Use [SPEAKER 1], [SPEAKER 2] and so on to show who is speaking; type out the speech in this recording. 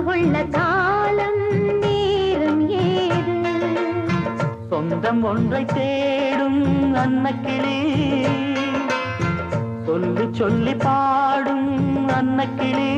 [SPEAKER 1] கொள்ள காலம் நேரம் ஏது
[SPEAKER 2] சொந்தம் ஒன்றை தேடும் அன்னக்கிளி சொல்லி சொல்லி பாடும் அன்னக்கிளி